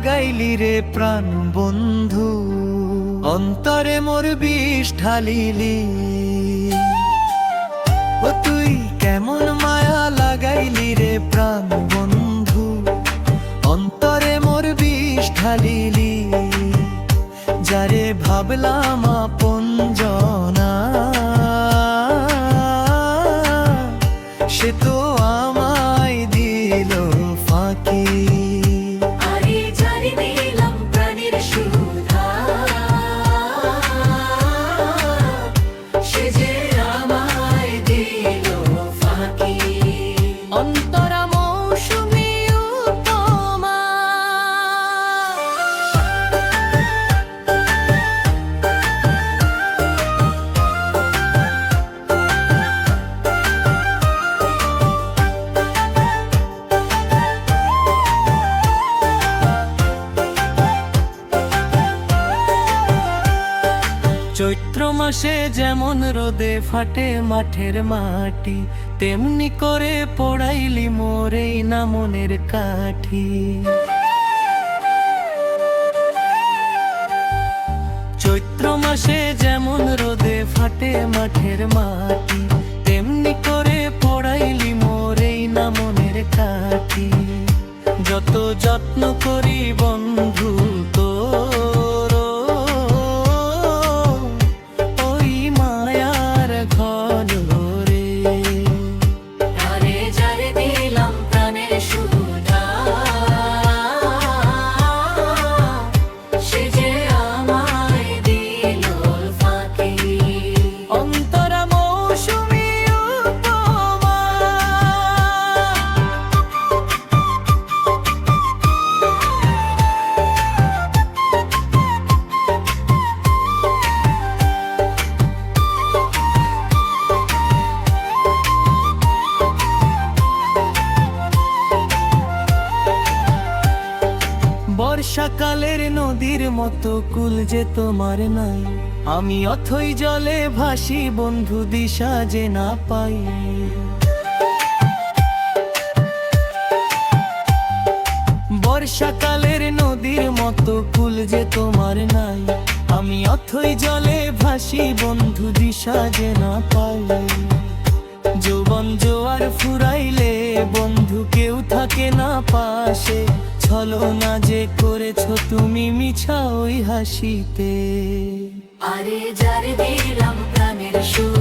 লাগাইলি রে প্রাণ বন্ধু, অন্তরে মোর বিষ ঢালিলি। ও তুই কেমন মায়া লাগাইলি রে প্রাণ বন্ধু, অন্তরে মোর বিষ ঢালিলি। যারে ভাবলাম আপন জনা, সে তো আমায় দিল ফাঁকি। আরে যারে দিলাম প্রাণের সুধা, সে যে আমায় দিল ফাঁকি। অন্তরা মৌসুমী উপমা, চৈত্র মাসে যেমন রোদে ফাটে মাঠের মাটি, তেমনি করে পোড়াইলি মোরে না মনের কাঠি। চৈত্র মাসে যেমন রোদে ফাটে মাঠের মাটি, তেমনি করে পোড়াইলি মোরে না মনের কাঠি। যত যত্ন করি বন্ধু তোর, ওই মায়ার ঘর রে। আরে যারে দিলাম প্রাণের সুধা, সে যে আমায় দিল ফাঁকি। অন্তরা মৌসুমী উপমা। বর্ষাকালের নদীর মতো কুল যে তোমার নাই, আমি অথই জলে ভাসি বন্ধু দিশা যে না পাই। বর্ষাকালের নদীর মতো কুল যে তোমার নাই, আমি অথই জলে ভাসি বন্ধু দিশা যে না পাই। যৌবন জোয়ার ফুরাইলে বন্ধু কেউ থাকে না পাশে, ছলনা যে করেছো তুমি মিছা ওই হাসিতে। আরে যারে দিলাম প্রাণের সুধা,